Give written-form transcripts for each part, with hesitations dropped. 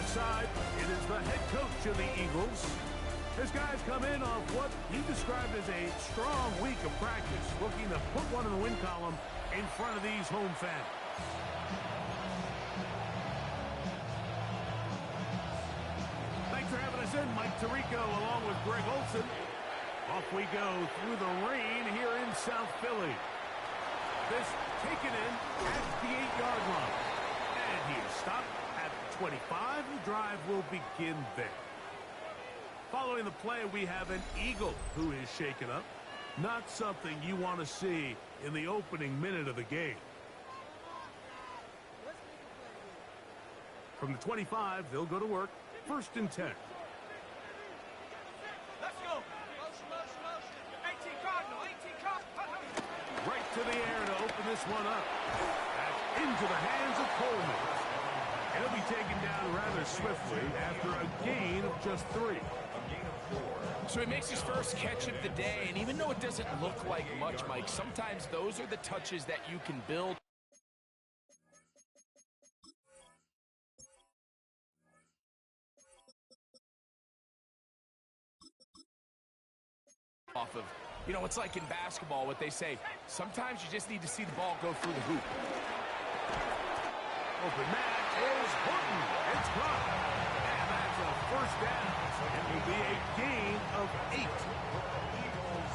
other side, it is the head coach of the Eagles. His guys come in off what he described as a strong week of practice, looking to put one in the win column in front of these home fans. Thanks for having us in, Mike Tirico, along with Greg Olson. Off we go through the rain here in South Philly. This taken in at the 8-yard line. And he is stopped at 25. The drive will begin there. Following the play, we have an Eagle who is shaken up. Not something you want to see in the opening minute of the game. From the 25, they'll go to work. 1st and 10. Let's go. Motion. 18 Cardinal. Right to the air to open this one up. That's into the hands of Coleman. He'll be taken down rather swiftly after a gain of just 3. So he makes his first catch of the day, and even though it doesn't look like much, Mike, sometimes those are the touches that you can build. Off of, you know, it's like in basketball, what they say, sometimes you just need to see the ball go through the hoop. Open man is Horton. It's caught. And that's a 1st down. It will be a gain of 8. Eagles,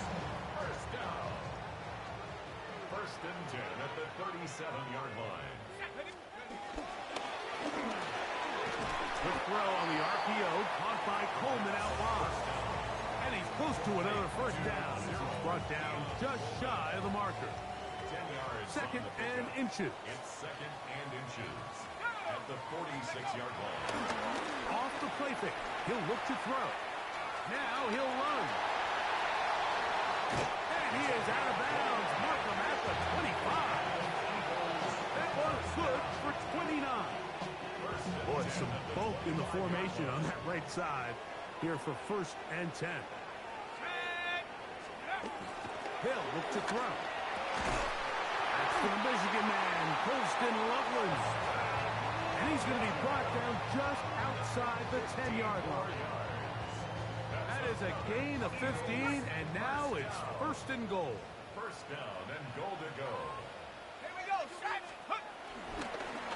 1st down. 1st and 10 at the 37-yard line. Quick throw on the RPO, caught by Coleman out wide. And he's close to another 1st down. This is brought down just shy of the marker. 10 yards. 2nd and inches. It's 2nd and inches at the 46-yard line. Off the play fake. He'll look to throw. Now he'll run. And he is out of bounds. Markham at the 25. That one's good for 29. Boy, some bulk in the formation on that right side here for 1st and 10. Hill look to throw. That's to the Michigan man, Colston Loveland. And he's going to be brought down just outside the 10-yard line. That is a gain of 15, and now it's 1st and goal. 1st down and goal to go. Here we go. Stretch.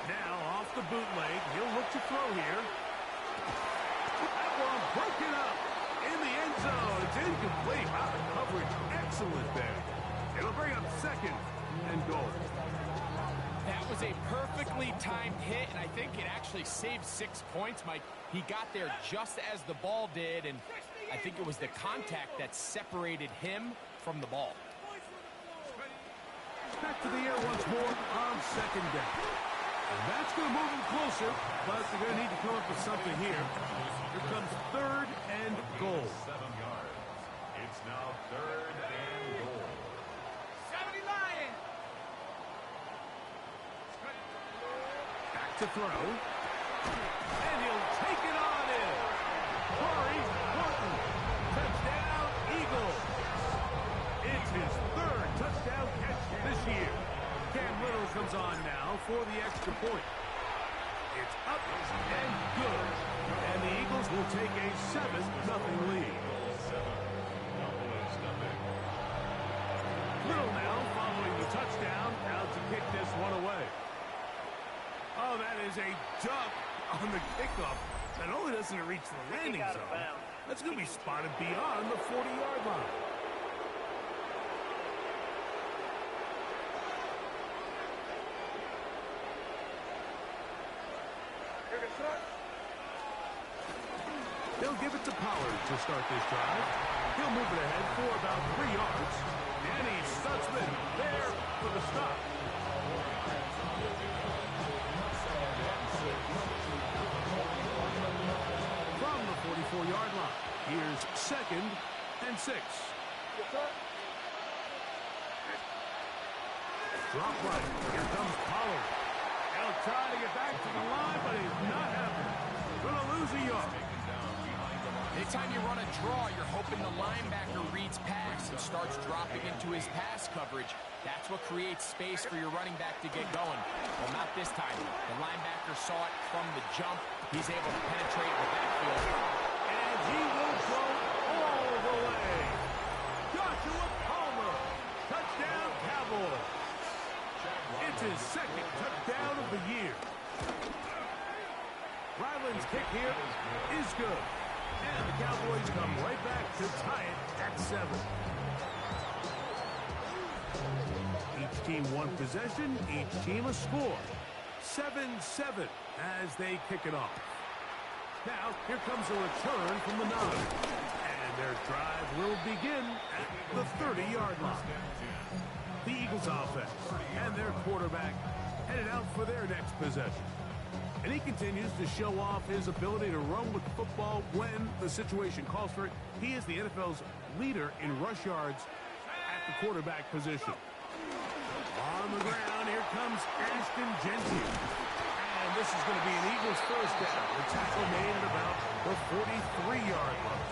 Now off the bootleg, he'll look to throw here. That one broken up in the end zone. It's incomplete. Wow, the coverage excellent there. It'll bring up 2nd and goal. That was a perfectly timed hit, and I think it actually saved 6 points, Mike. He got there just as the ball did, and I think it was the contact that separated him from the ball. Back to the air once more on 2nd down. And that's going to move him closer, but they're going to need to come up with something here. Here comes 3rd and goal. 7 yards. It's now 3rd and goal. 70 Lions. Back to throw. And he'll take it on in. Corey Horton. Touchdown, Eagles. It's his 3rd touchdown catch this year. Cam Little comes on now for the extra point. It's up and good. And the Eagles will take a 7-0 lead. Little now following the touchdown. Now to kick this one away. Oh, that is a duck on the kickoff. Not only doesn't it reach the landing zone, that's going to be spotted beyond the 40-yard line. They'll give it to Pollard to start this drive. He'll move it ahead for about 3 yards. Danny Stutzman there for the stop. From the 44-yard line, here's 2nd and 6. Drop right. Here comes Pollard. He'll try to get back to the line, but he's not happening. Going to lose a yard. Anytime you run a draw, you're hoping the linebacker reads pass and starts dropping into his pass coverage. That's what creates space for your running back to get going. Well, not this time. The linebacker saw it from the jump. He's able to penetrate the backfield. And he will go all the way. Joshua Palmer. Touchdown, Cowboys. It's his second touchdown of the year. Ryland's kick here is good. And the Cowboys come right back to tie it at 7. Each team one possession, each team a score. 7-7 as they kick it off. Now, here comes a return from the 9. And their drive will begin at the 30-yard line. The Eagles offense and their quarterback headed out for their next possession. And he continues to show off his ability to run with the football when the situation calls for it. He is the NFL's leader in rush yards at the quarterback position. On the ground, here comes Ashton Genty. And this is going to be an Eagles first down. The tackle made at about the 43-yard line.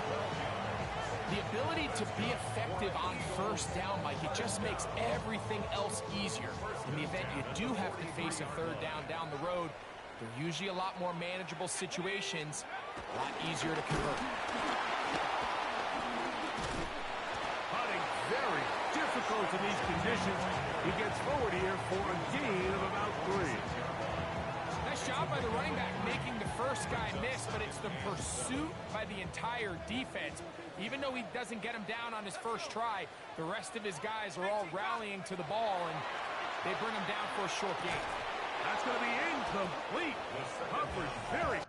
The ability to be effective on first down, Mike, it just makes everything else easier. In the event you do have to face a third down the road, they're usually a lot more manageable situations, a lot easier to convert. Putting very difficult in these conditions. He gets forward here for a gain of about 3. Nice job by the running back making the first guy miss, but it's the pursuit by the entire defense. Even though he doesn't get him down on his first try, the rest of his guys are all rallying to the ball, and they bring him down for a short gain. That's going to be incomplete. Covered very.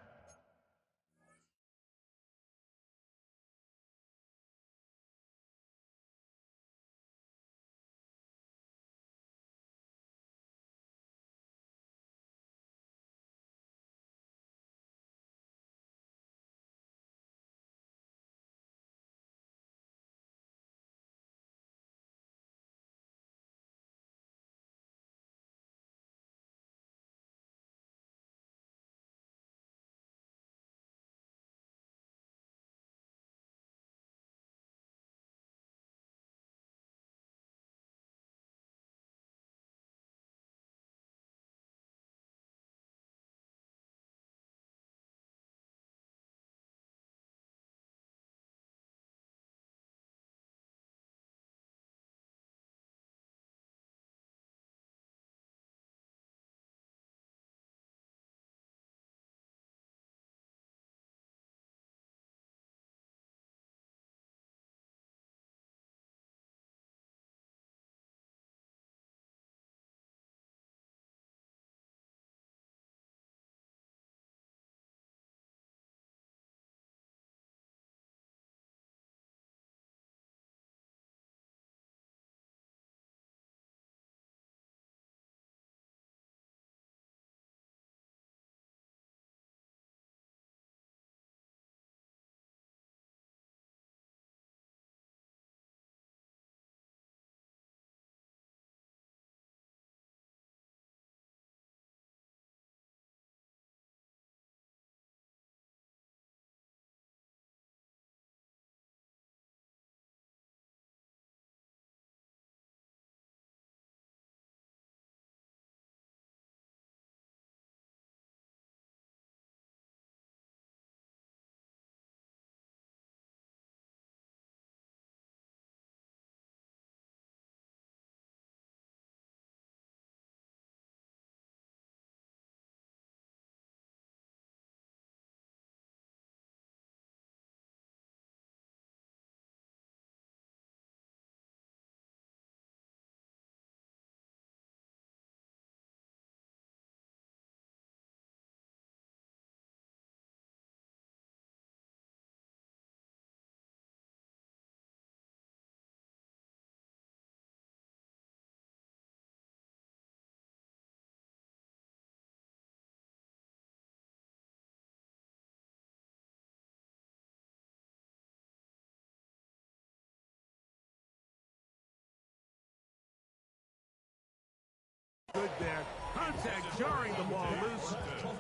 Good there. Contact jarring the ball loose.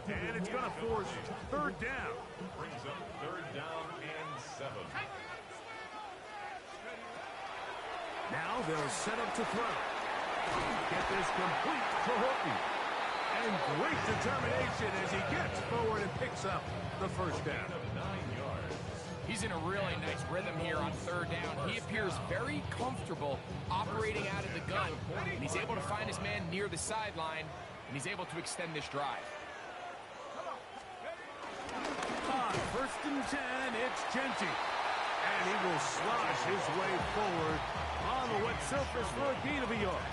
And it's going to force third down. Brings up third down and 7. Now they'll set up to throw. Get this complete to Horton. And great determination as he gets forward and picks up the first down. 9 yards. He's in a really nice rhythm here on third down. He appears very comfortable operating out of the gun, and he's able to find his man near the sideline, and he's able to extend this drive. On 1st and 10, it's Genty. And he will slosh his way forward on the wet surface for a gain of a yard.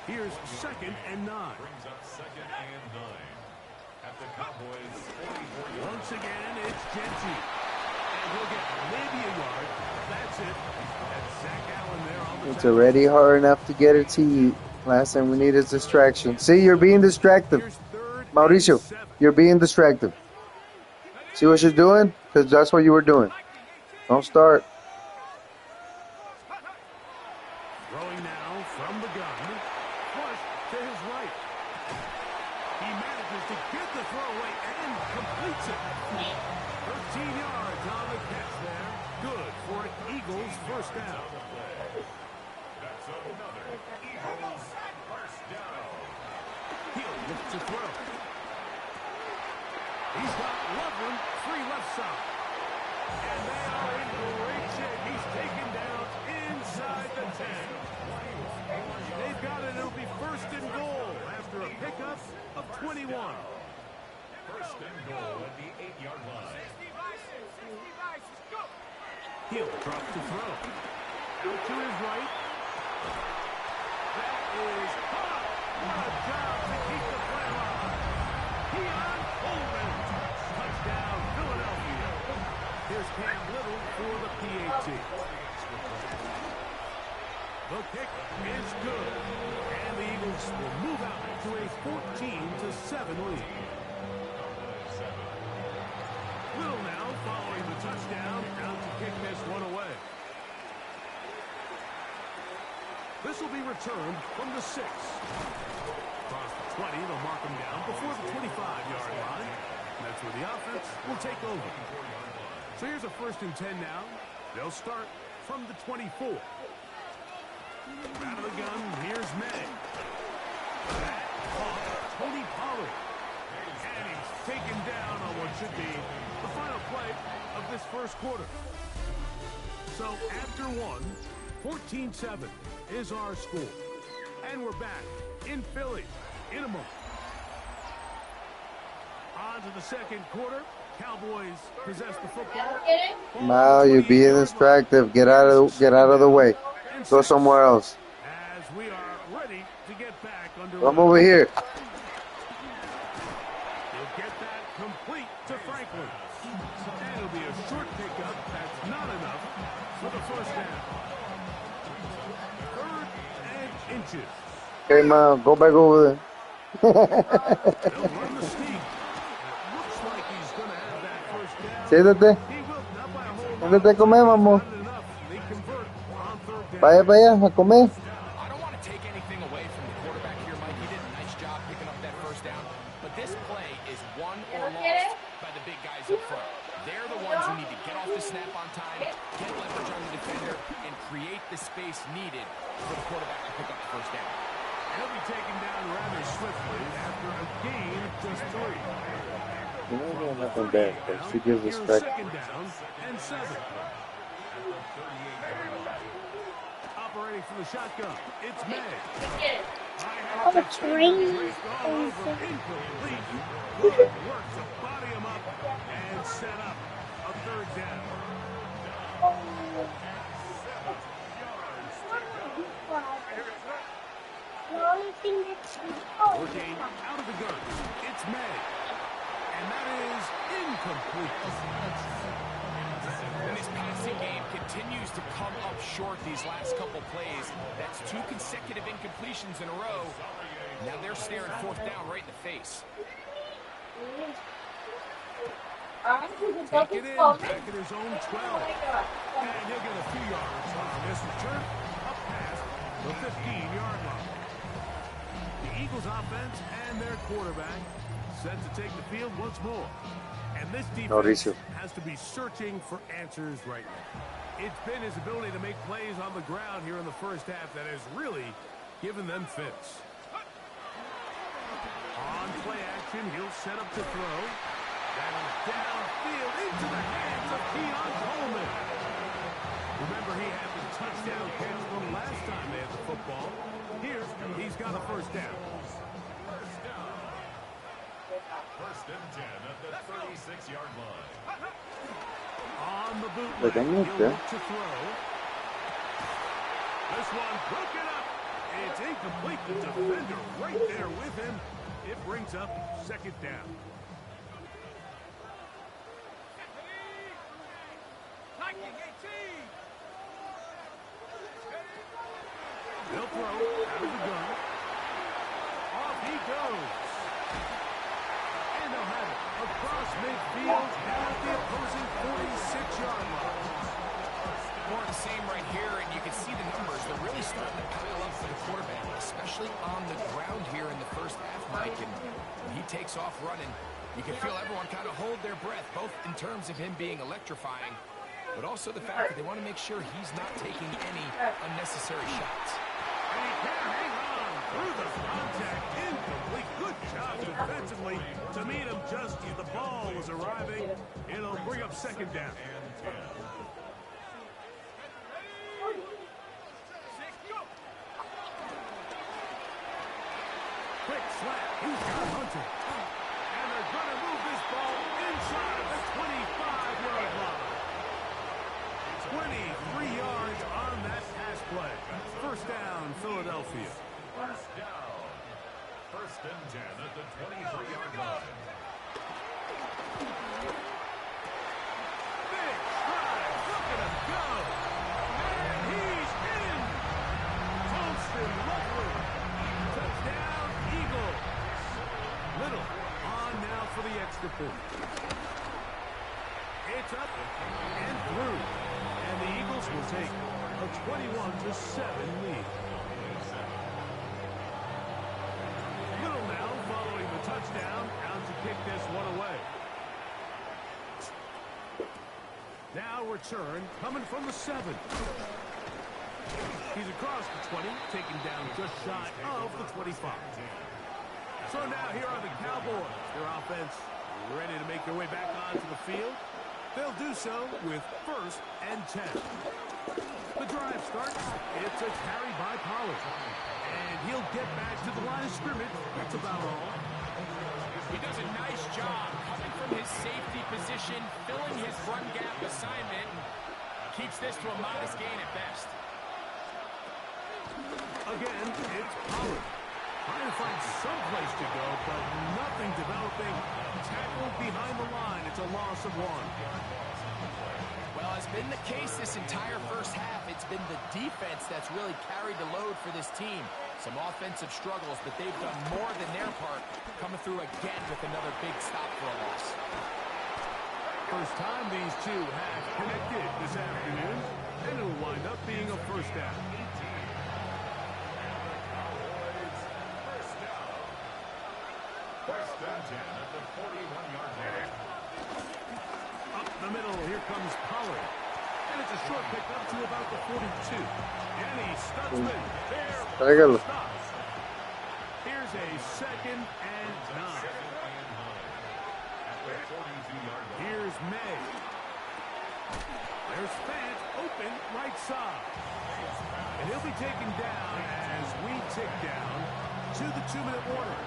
Here's 2nd and 9. Brings up 2nd and 9. At the Cowboys' 44 yards. Once again, it's Genty. And he'll get maybe a yard. That's it. That's Zach Allen there on the It's already hard enough to get it to you. Last thing we need is distraction. See, you're being distracted. Here's 3rd and Mauricio, 7. you're being distracted. See what she's doing? Because that's what you were doing. Don't start. Throwing now from the gun. Flush to his right. He manages to get the throw away and completes it. 13 yards on the catch there. Good for an Eagles first down. That's another Eagles first down. He'll look to throw. He's got Loveland, free left side. And they are in great shape. He's taken down inside the 10. They've got it. It'll be 1st and goal after a pickup of 21. 1st and goal at the 8-yard line. He'll drop to throw. Out to his right. That is hot. What a job to keep the play alive. Keon Coleman. Touchdown, Philadelphia. Here's Cam Little for the PAT. The kick is good. And the Eagles will move out to a 14-7 lead. Little now following the touchdown, out to kick this one away. This will be returned from the 6. Across the 20, they'll mark him down before the 25-yard line. That's where the offense will take over. So here's a 1st and 10 now. They'll start from the 24. Out of the gun, here's May. That caught Tony Pollard. And he's taken down on what should be the final play of this first quarter. So after one, 14-7 is our score. And we're back in Philly in a moment. On to the second quarter. Cowboys possess the football. Now you're being distracted. Get out of the way. Go somewhere else. As we are ready to get back under. Come over here. He'll get that complete to Franklin. And it'll be a short pickup. That's not enough for the first down. 3rd and inches. Okay, Mom, go back over there. They'll run the sneak. Looks like he's going to have that first down. Siéntate. He will, not by a whole lot. Siéntate a comer, mamá. Not enough. They convert on 3rd down. Vaya para allá a comer. I don't want to take anything away from the quarterback here, Mike. He did a nice job picking up that first down. But this play is won or lost by the big guys up front. They're the ones who need to get off the snap on time, get leverage on the defender, and create the space needed for the quarterback to pick up the first down. He'll be taken down rather swiftly after a gain of just 3. You know, nothing bad, but she gives Here's respect. 2nd down and 7. Operating from the shotgun, it's May. Oh, the train. All over, incomplete. Good work to body him up and set up a 3rd down. Working out of the gun, it's May. And that is incomplete. And this passing game continues to come up short these last couple plays. That's 2 consecutive incompletions in a row. Now they're staring 4th down right in the face. Take it in, back at his own 12. And he'll get a few yards on this return, up past the 15-yard line. The Eagles offense and their quarterback set to take the field once more. And this defense Mauricio. has to be searching for answers right now. It's been his ability to make plays on the ground here in the first half that has really giving them fits. On play action, he'll set up to throw. That'll downfield into the hands of Keon Coleman. Remember, he had the touchdown pass from last time they had the football. Here, he's got a first down. First and 10 at the 36-yard line. On the bootleg, Like, I'm he'll not there. look to throw. This one broken up. It's incomplete. The defender right there with him. It brings up second down. 19, 18. They'll throw out of the gun. Off he goes. And they'll have it across midfield down at the opposing 46-yard line. More of the same right here, and you can see the numbers. They're really starting to pile up for the quarterback, especially on the ground here in the first half, Mike. And when he takes off running, you can feel everyone kind of hold their breath, both in terms of him being electrifying, but also the fact that they want to make sure he's not taking any unnecessary shots. And he can't hang on through the contact. Incomplete. Good job defensively to meet him just as the ball was arriving. It'll bring up second down. Quick slap. He's got Hunter. And they're going to move this ball inside of the 25-yard line. 23 yards on that pass play. First down, Philadelphia. First down. First and 10 at the 23-yard line. Big stride. Look at him go. And he's in. Holston Lovely. Touchdown, Eagles. Little on now for the extra point. It's up and through. And the Eagles will take a 21-7 lead. Little now following the touchdown, out to kick this one away. Now return coming from the 7. He's across the 20, taken down just shy of the 25. So now here are the Cowboys. Their offense ready to make their way back onto the field. They'll do so with first and 10. The drive starts. It's a carry by Pollard. And he'll get back to the line of scrimmage. That's about all. He does a nice job coming from his safety position, filling his run gap assignment, and keeps this to a modest gain at best. Again, it's Pollard. Trying to find some place to go, but nothing developing. Tackled behind the line. It's a loss of 1. Well, as been the case this entire first half, it's been the defense that's really carried the load for this team. Some offensive struggles, but they've done more than their part, coming through again with another big stop for a loss. First time these two have connected this afternoon, and it'll wind up being a first down. First and 10 at the 41-yard line. Up the middle, here comes Pollard. And it's a short pickup to about the 42. Danny Stutzman there. Tráigalo. Stops. Here's a second and 9. At the 42-yard line. Here's May. There's Fant open right side. And he'll be taken down as we tick down to the 2-minute warning.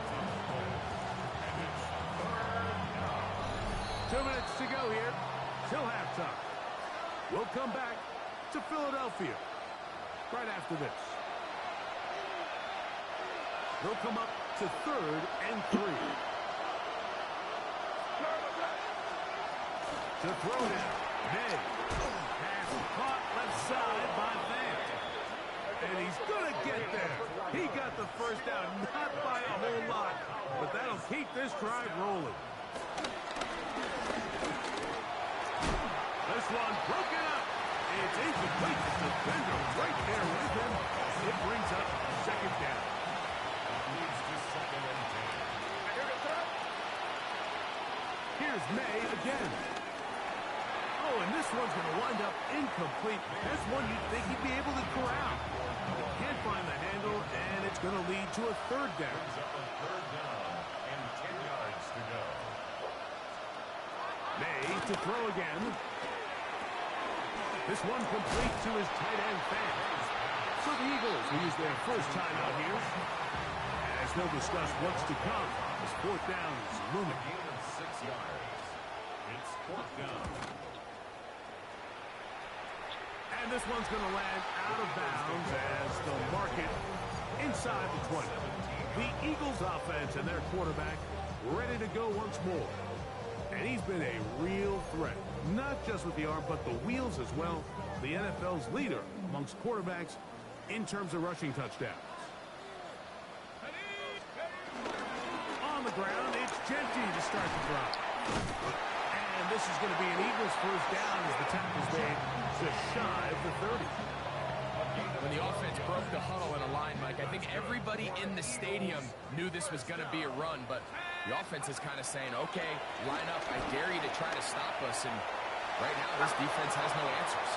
2 minutes to go here till halftime. We'll come back to Philadelphia right after this. They'll come up to 3rd and 3. To throw now. May. Pass caught left side by Vance. And he's going to get there. He got the first down, not by a whole lot, but that'll keep this drive rolling. This one broken up. It's incomplete. The defender right there with him. It brings up second down. Leads to second and 10. Here's May again. Oh, and this one's going to wind up incomplete. That's one you'd think he'd be able to corral. He can't find the handle, and it's going to lead to a third down. Brings up a third down and 10 yards to go. May to throw again. This one complete to his tight end fans. So the Eagles will use their first time out here. As they'll discuss what's to come as fourth down is looming. A gain of 6 yards. It's fourth down. And this one's going to land out of bounds as they'll mark it inside the 20. The Eagles offense and their quarterback ready to go once more. And he's been a real threat, not just with the arm, but the wheels as well. The NFL's leader amongst quarterbacks in terms of rushing touchdowns. On the ground, it's Genty to start the drive. And this is going to be an Eagles first down as the tackle's made just shy of the 30. When the offense broke the huddle in a line, Mike, I think everybody in the stadium knew this was going to be a run, but the offense is kind of saying, okay, line up, I dare you to try to stop us, and right now this defense has no answers.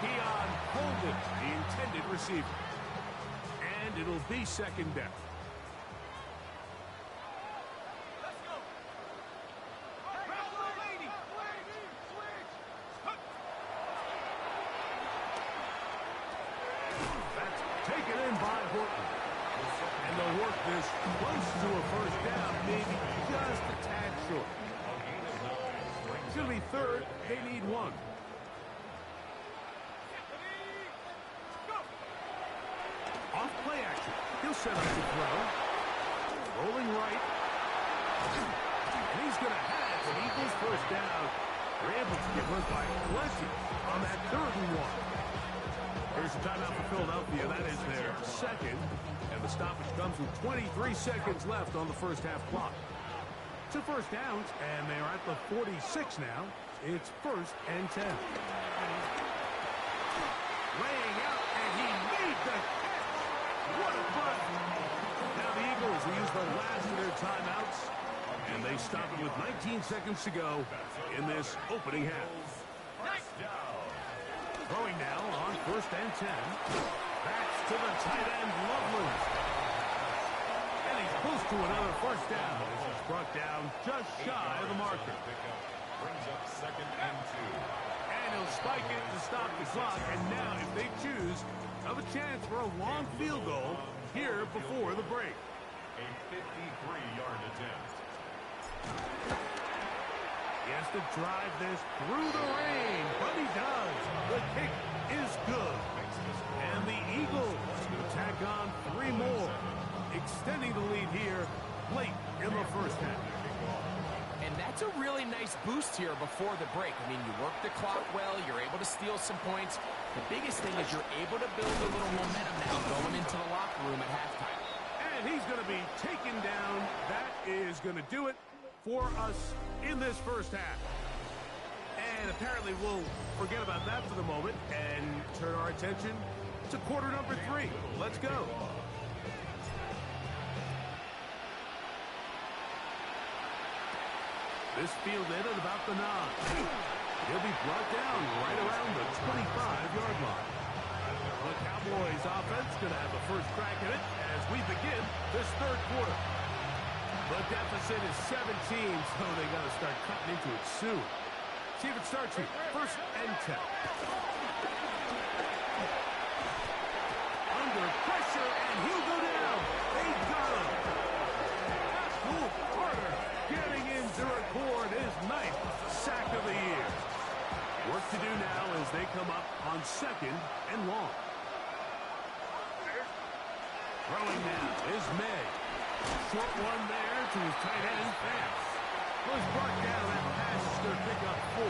Keon Holden, the intended receiver. And it'll be second down. That's taken in by Horton. And they'll work this close to a first down, maybe just a tad short. It's going to be third. They need one. Off play action. He'll set up the throw. Rolling right. And he's going to have an Eagles first down. They're able to get hurt by plenty on that third and one. Here's the timeout for Philadelphia. That is their second. And the stoppage comes with 23 seconds left on the first half clock. 2 first downs, and they are at the 46 now. It's first and 10. Laying out, and he made the catch. What a run. Now the Eagles will use the last of their timeouts, and they stop it with 19 seconds to go in this opening half. Throwing now on first and 10. That's to the tight end, Loveland. And he's close to another first down. This is brought down just shy of the marker. Brings up second and 2. And he'll spike it to stop the clock. And now, if they choose, have a chance for a long field goal here before the break. A 53-yard attempt. He has to drive this through the rain, but he does. The kick is good. And the Eagles will tack on 3 more, extending the lead here late in the first half. And that's a really nice boost here before the break. I mean, you work the clock well, you're able to steal some points. The biggest thing is you're able to build a little momentum now going into the locker room at halftime. And he's going to be taken down. That is going to do it for us in this first half. And apparently we'll forget about that for the moment and turn our attention to quarter number 3. Let's go. This field in at about the 9. He'll be brought down right around the 25-yard line. The Cowboys offense going to have the first crack at it as we begin this third quarter. The deficit is 17, so they got to start cutting into it soon. See if it starts here. First and 10. Under pressure, and he'll go down. They got him. Cool Carter getting in to record his 9th sack of the year. Work to do now as they come up on second and long. Throwing now is May. Short one there to his tight end, Fast. Was brought down. That pass is going to pick up 4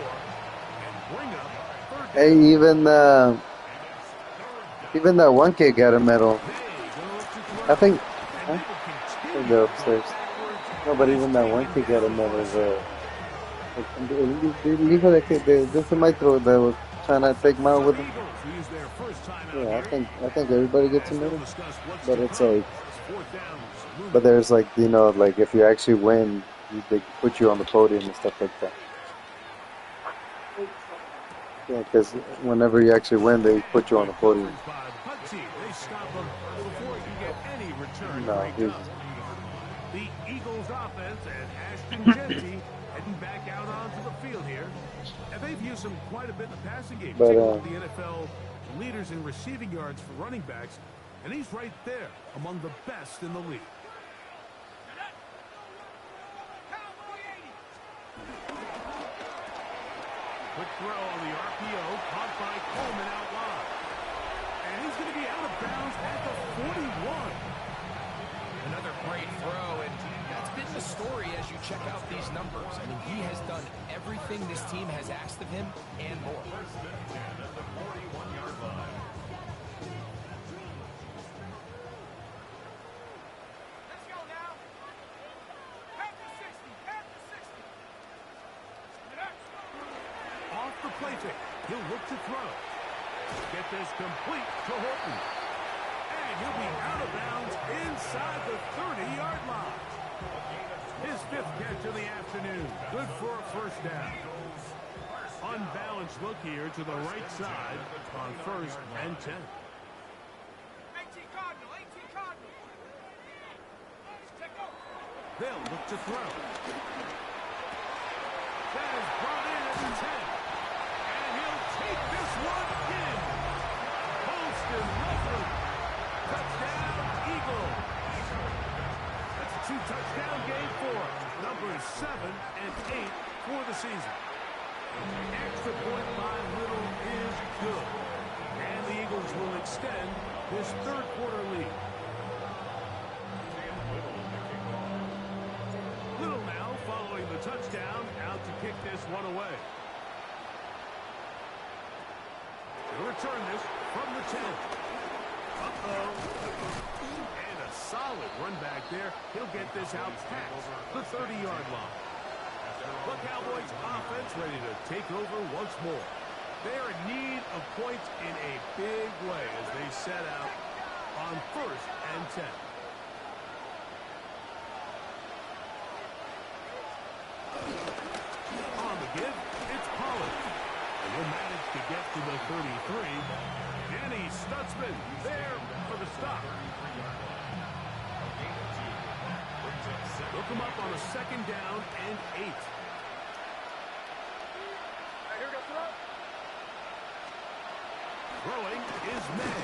and bring up third down. Hey, even that one kid got a medal. I think. Huh? They go upstairs. No, but even that one kid got a medal. El hijo de ese maestro that was trying to take him out with him. Yeah, I think everybody gets a medal. But it's like, but there's like, you know, like if you actually win, they put you on the podium and stuff like that. Yeah, because whenever you actually win, they put you on the podium. They stop him before he can get any return No, break he's... up. The Eagles offense and Ashton Genty heading back out onto the field here. And they've used him quite a bit in the passing game. But, Take a look at the NFL leaders in receiving yards for running backs, and he's right there among the best in the league. Quick throw on the RPO, caught by Coleman out wide. And he's going to be out of bounds at the 41. Another great throw, and that's been the story as you check out these numbers. I mean, he has done everything this team has asked of him and more. At the 41-yard line. Let's go now. Head to 60. Head to 60. Off the play fake. He'll look to throw. Get this complete to Horton. And he'll be out of bounds inside the 30-yard line. His fifth catch of the afternoon. Good for a first down. Unbalanced look here to the right side on 1st and 10. 18 Cardinal. 18 Cardinal. Take over. They'll look to throw. That is brought in at the 10. And he'll take this one in. Holston Ruffin. Touchdown, Eagles. That's a 2-touchdown game for him. Numbers 7 and 8 for the season. Extra point by Little is good. And the Eagles will extend this third quarter lead. Little now following the touchdown, out to kick this one away. He'll return this from the 10. Uh-oh. And a solid run back there. He'll get this out past the 30-yard line. The Cowboys offense ready to take over once more. They are in need of points in a big way as they set out on 1st and 10. On the give, it's Pollard. And he'll manage to get to the 33. Danny Stutzman there for the stop. Look him up on a 2nd down and 8. Here we go, throw. Throwing is May.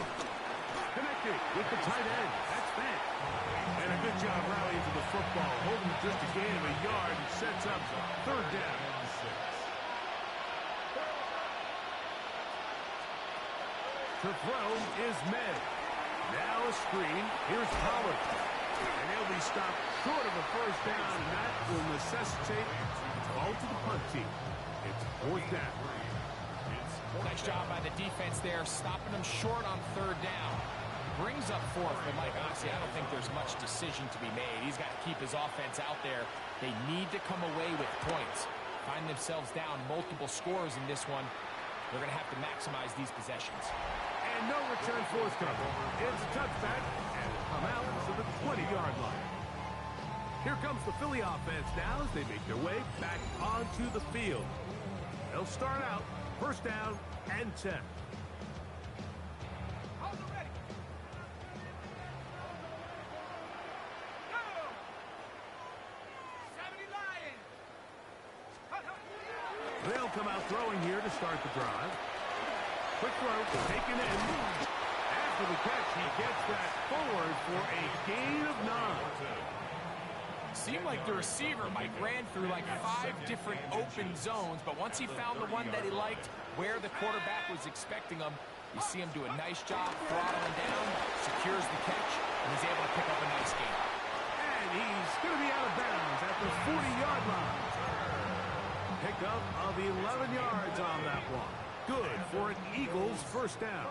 Connected with the tight end. That's May. And a good job rallying to the football. Holding just a gain of a yard and sets up 3rd down. To throw is May. Now a screen. Here's Pollard. And he'll be stopped short of a first down, and that will necessitate a call to the punt team. It's 4th down. Nice job by the defense there, stopping them short on 3rd down. Brings up 4th, but Mike, honestly, I don't think there's much decision to be made. He's got to keep his offense out there. They need to come away with points. Find themselves down multiple scores in this one. They're going to have to maximize these possessions. And no return forthcoming. It's a touchback, and it'll come out to the 20-yard line. Here comes the Philly offense now as they make their way back onto the field. They'll start out 1st down and 10. Hold it ready. Go. 70 Lions. They'll come out throwing here to start the drive. Quick throw, taken in. After the catch, he gets that forward for a gain of 9. Seemed like the receiver, Mike, ran through like 5 different open zones, but once he found the one that he liked, where the quarterback was expecting him, you see him do a nice job throttling down, secures the catch, and he's able to pick up a nice gain. And he's going to be out of bounds at the 40-yard line. Pickup of 11 yards on that one. Good for an Eagles first down.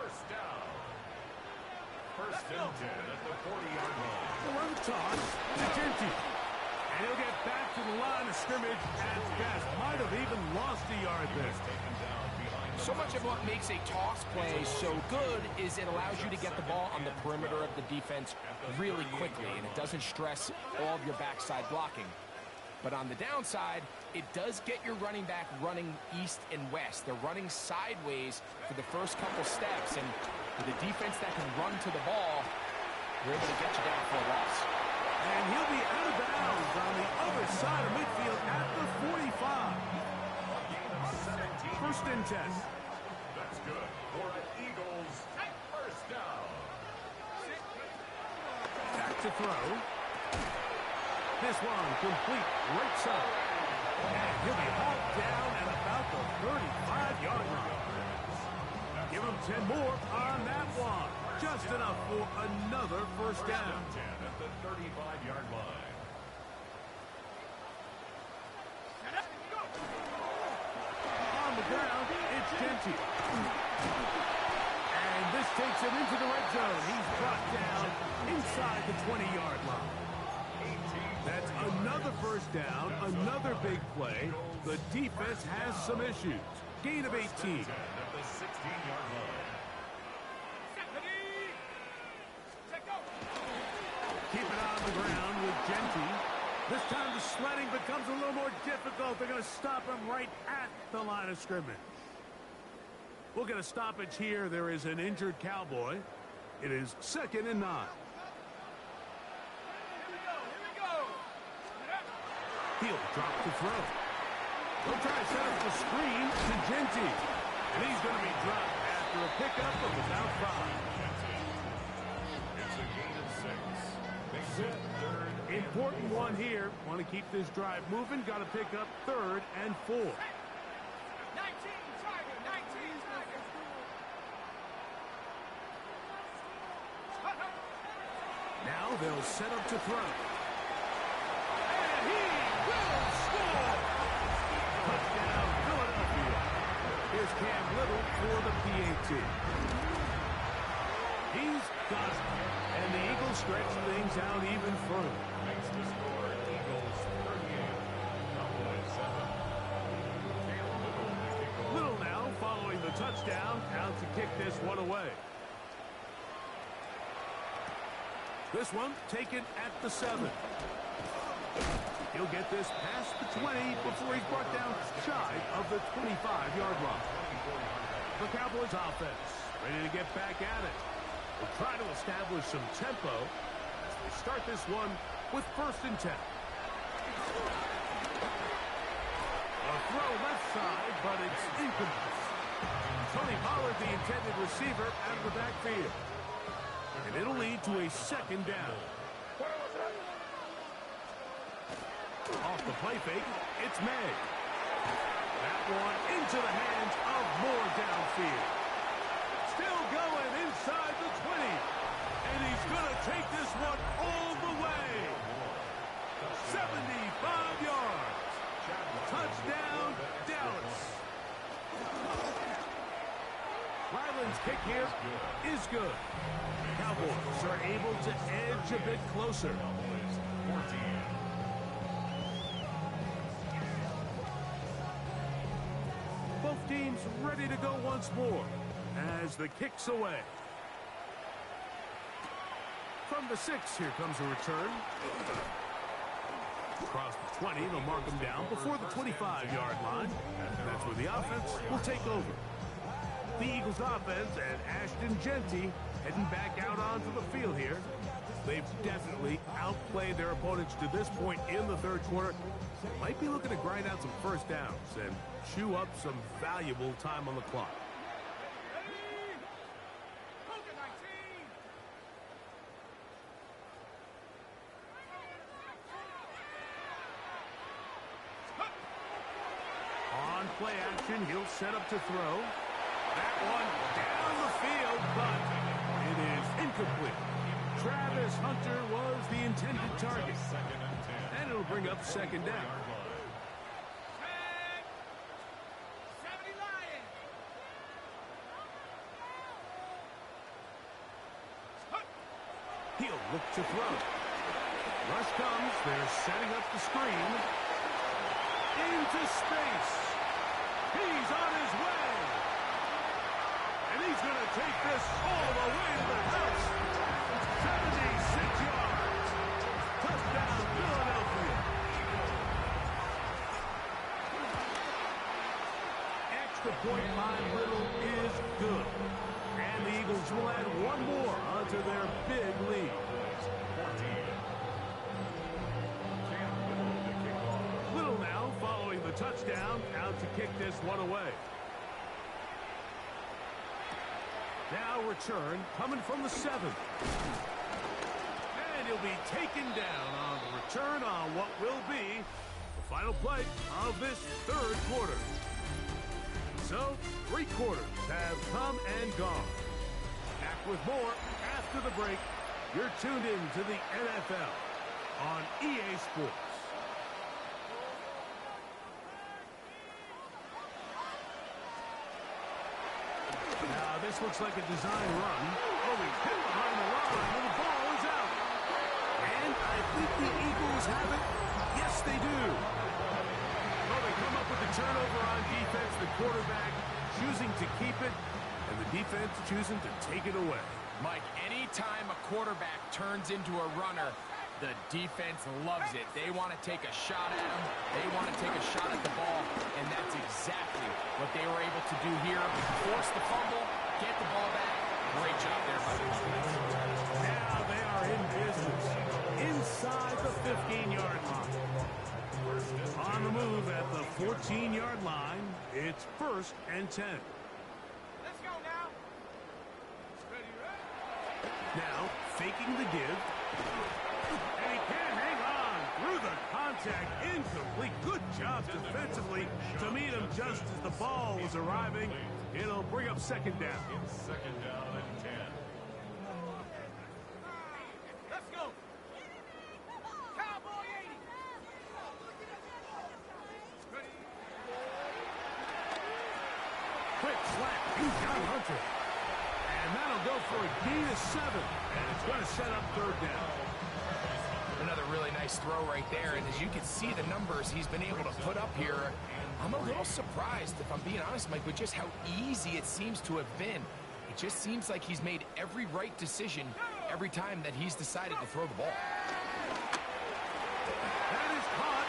First and 10 at the 40-yard line. We'll run the toss. It's empty. And he'll get back to the line of scrimmage at best. Might have even lost a yard there. So much of what makes a toss play so good is it allows you to get the ball on the perimeter of the defense really quickly, and it doesn't stress all of your backside blocking. But on the downside, it does get your running back running east and west. They're running sideways for the first couple steps, and with a defense that can run to the ball, they're able to get you down for a loss. And he'll be out of bounds on the other side of midfield at the 45. First and 10. That's good for an Eagles first down. Back to throw. This one complete right side. And he'll be hauled down at about the 35-yard line. Give him 10 more on that one. Just enough for another first down. 10 at the 35-yard line. On the ground, it's Genty. And this takes him into the red zone. He's brought down inside the 20-yard line. That's another first down, another big play. The defense has some issues. Gain of 18. At the 16-yard line. Keep it on the ground with Genty. This time the sledding becomes a little more difficult. They're going to stop him right at the line of scrimmage. We'll get a stoppage here. There is an injured Cowboy. It is 2nd and 9. He'll drop the throw. They'll try to set up the screen to Genty. And he's going to be dropped after a pickup of about 5. It's a gain of 6. They sit third. Important one here. Want to keep this drive moving. Got to pick up 3rd and 4. 19 Tiger, 19 Tiger. Now they'll set up to throw. And he will score! Touchdown, Philadelphia. Here's Cam Little for the PAT. He's got it. And the Eagles stretch things out even further. Makes the score Eagles 38. Cowboys 7. Cam Little to kick off. Little now following the touchdown. Out to kick this one away. This one taken at the 7. He'll get this past the 20 before he's brought down shy of the 25-yard line. The Cowboys offense ready to get back at it. They'll try to establish some tempo as they start this one with 1st and 10. A throw left side, but it's incomplete. Tony Pollard, the intended receiver, out of the backfield. And it'll lead to a 2nd down. Off the play fake, it's May. That one into the hands of Moore downfield. Still going inside the 20. And he's going to take this one all the way. 75 yards. Touchdown, Dallas. Ryland's kick here is good. Cowboys are able to edge a bit closer. 14. Both teams ready to go once more as the kick's away. From the 6, here comes a return. Across the 20, they'll mark him down before the 25-yard line. That's where the offense will take over. The Eagles offense and Ashton Genty heading back out onto the field here. They've definitely outplayed their opponents to this point in the 3rd quarter. Might be looking to grind out some first downs and chew up some valuable time on the clock. On play action, he'll set up to throw. That one down the field, but it is incomplete. Travis Hunter was the intended target. 2nd and 10. And it'll bring up 2nd down. 70 Lions. He'll look to throw. Rush comes. They're setting up the screen. Into space. He's on his way. And he's going to take this all the way to the house. 76 yards. Touchdown, Philadelphia. extra point by Little is good. And the Eagles will add one more onto their big lead. Little now following the touchdown, out to kick this one away. Now return coming from the 7. And he'll be taken down on the return on what will be the final play of this third quarter. So, 3 quarters have come and gone. Back with more after the break. You're tuned in to the NFL on EA Sports. Now, this looks like a design run. Oh, he's hit behind the line, and the ball is out. And I think the Eagles have it. Yes, they do. Oh, they come up with the turnover on defense. The quarterback choosing to keep it, and the defense choosing to take it away. Mike, anytime a quarterback turns into a runner, the defense loves it. They want to take a shot at him. They want to take a shot at the ball, and that's exactly what they were able to do here. Force the fumble, get the ball back. Great job there by the defense. Now they are in business inside the 15-yard line. On the move at the 14-yard line, it's 1st and 10. Let's go now. Now, faking the give. And he can't hang on through the contact. Incomplete. Good job defensively to meet him just as the ball was arriving. It'll bring up 2nd down. It's 2nd down and 10. Let's go. Cowboy 80. Quick slap. He's got Hunter. And that'll go for a gain of 7. And it's going to set up 3rd down. Another really nice throw right there, and as you can see the numbers he's been able to put up here, I'm a little surprised, if I'm being honest, Mike, with just how easy it seems to have been. It just seems like he's made every right decision every time that he's decided to throw the ball. That is caught,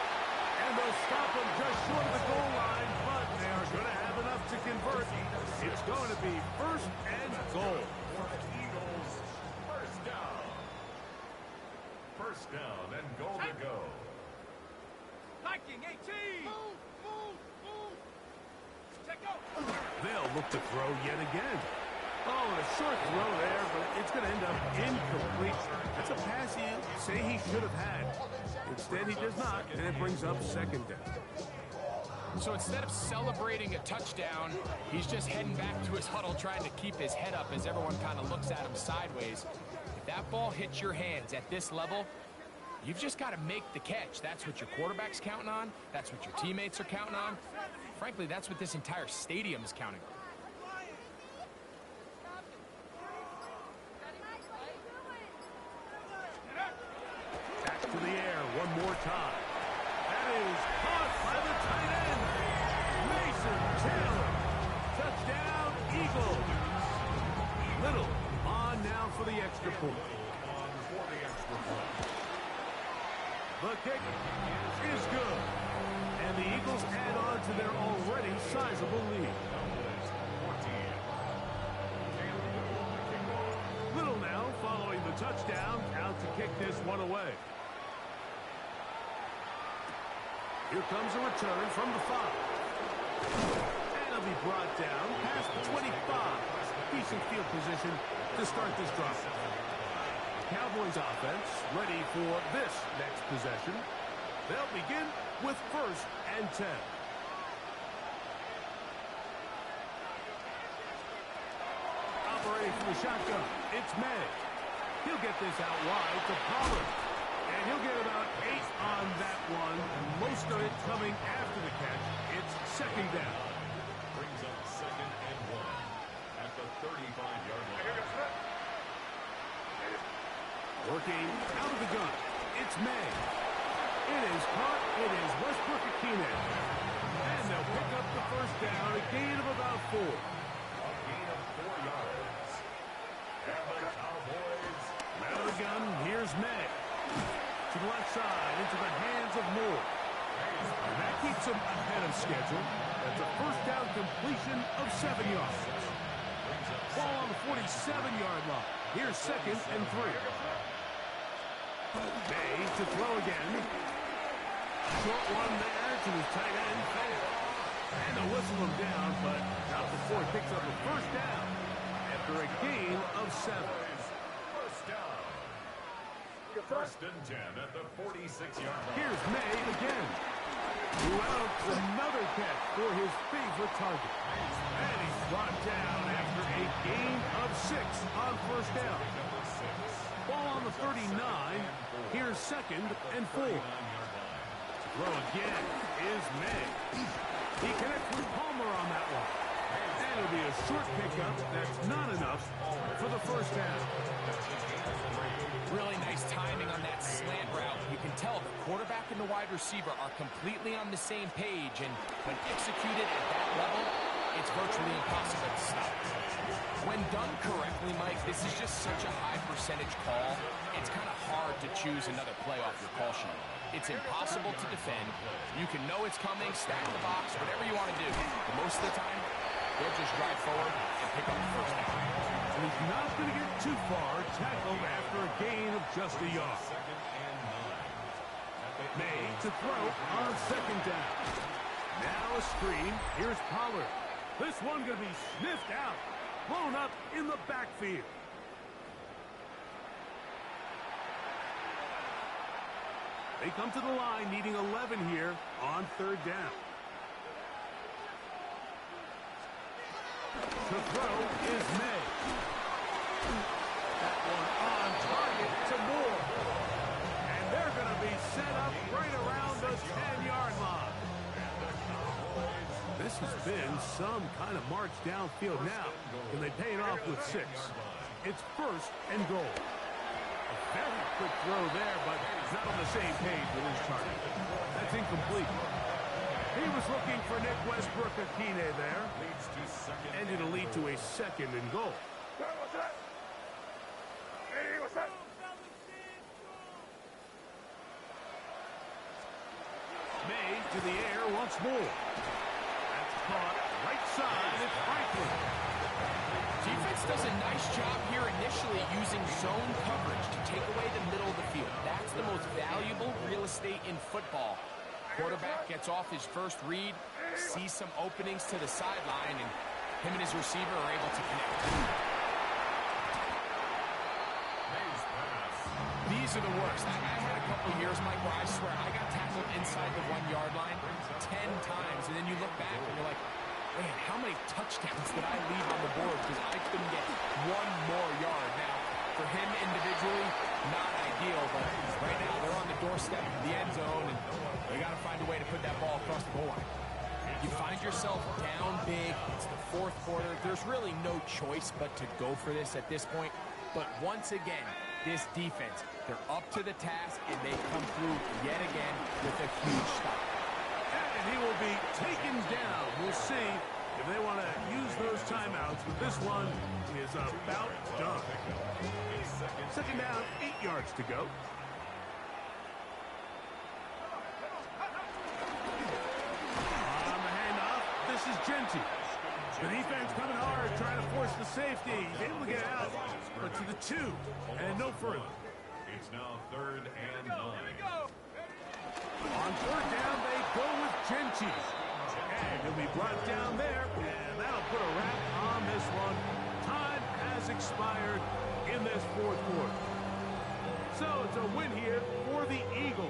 and they'll stop him just short of the goal line, but they are going to have enough to convert. It's going to be 1st and goal. Eagles, 1st down. 1st down and goal to go. Hiking 18. Move. Check out. They'll look to throw yet again. Oh, a short throw there, but it's going to end up incomplete. That's a pass he say he should have had. Instead, he does not, and it brings up 2nd down. So instead of celebrating a touchdown, he's just heading back to his huddle trying to keep his head up as everyone kind of looks at him sideways. If that ball hits your hands at this level, you've just got to make the catch. That's what your quarterback's counting on. That's what your teammates are counting on. Frankly, that's what this entire stadium is counting on. Back to the air one more time. That is caught by the tight end, Mason Taylor. Touchdown, Eagles. Little on now for the extra point. The kick is good. And the Eagles add on to their already sizable lead. Little now following the touchdown, out to kick this one away. Here comes a return from the 5. And it'll be brought down past the 25. Decent field position to start this drive. Cowboys offense ready for this next possession. They'll begin with 1st and 10. Operating from the shotgun, it's May. He'll get this out wide to Pollard. And he'll get about 8 on that one. Most of it coming after the catch. It's 2nd down. Brings up 2nd and 1 at the 35-yard line. Working out of the gun. It's May. It is caught. It is Westbrook-Akine. And they'll pick up the 1st down. A gain of about 4. A gain of 4 yards. And the Cowboys. Out of the gun. Here's May. To the left side. Into the hands of Moore. And that keeps him ahead of schedule. That's a first down completion of 7 yards. Ball on the 47-yard line. Here's 2nd and 3. May to throw again. Short one there to the tight end. And they'll whistle him down, but not before he picks up a first down after a gain of 7. First and 10 at the 46-yard line. Here's May again. Who out another catch for his favorite target. And he's brought down after a gain of 6 on first down. Ball on the 39. Here's 2nd and 4. Throw again is May. He connects with Palmer on that one. And it'll be a short pickup. That's not enough for the first down. Really nice timing on that slant route. You can tell the quarterback and the wide receiver are completely on the same page, and when executed at that level, it's virtually impossible to stop. When done correctly, Mike, this is just such a high percentage call. It's kind of hard to choose another play off your call sheet. It's impossible to defend. You can know it's coming, stack the box, whatever you want to do. But most of the time, they'll just drive forward and pick up the first down. And he's not going to get too far, tackled after a gain of just a yard. May to throw on 2nd down. Now a screen. Here's Pollard. This one going to be sniffed out. Blown up in the backfield. They come to the line needing 11 here on 3rd down. The throw is May. That one on target to Moore. And they're going to be set up right around the 10-yard line. This has been some kind of march downfield now. Can they pay it off with 6? It's 1st and goal. A very quick throw there, but he's not on the same page with his target. That's incomplete. He was looking for Nick Westbrook-Akine there. And it'll lead to a 2nd and goal. May to the air once more. That's caught right side. It's Franklin. Defense does a nice job here initially using zone coverage to take away the middle of the field. That's the most valuable real estate in football. Quarterback gets off his first read, sees some openings to the sideline, and him and his receiver are able to connect. These are the worst. I had a couple years, Mike, where I swear I got tackled inside the 1-yard line 10 times, and then you look back and you're like, man, how many touchdowns did I leave on the board because I couldn't get 1 more yard? Now, for him individually, not ideal, but right now they're on the doorstep of the end zone, and they got to find a way to put that ball across the goal line. You find yourself down big. It's the 4th quarter. There's really no choice but to go for this at this point. But once again, this defense, they're up to the task, and they come through yet again with a huge stop. And he will be taken down. We'll see if they want to use those timeouts, but this one is about done. 2nd down, 8 yards to go. On the handoff, this is Genty. The defense coming hard, trying to force the safety. He's able to get out, but to the 2, and no further. It's now 3rd and 9. On 3rd down, they go with Genty. And he'll be brought down there, and that'll put a wrap on this one. Time has expired in this 4th quarter. So it's a win here for the Eagles.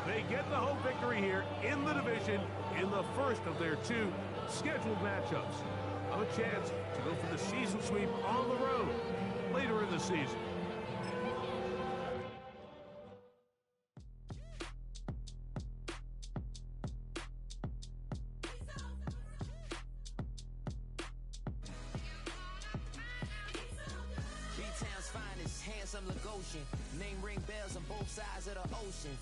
They get the home victory here in the division in the first of their 2 scheduled matchups. Have a chance to go for the season sweep on the road later in the season. B-Town's finest, handsome Lagosian. Name ring bells on both sides of the ocean.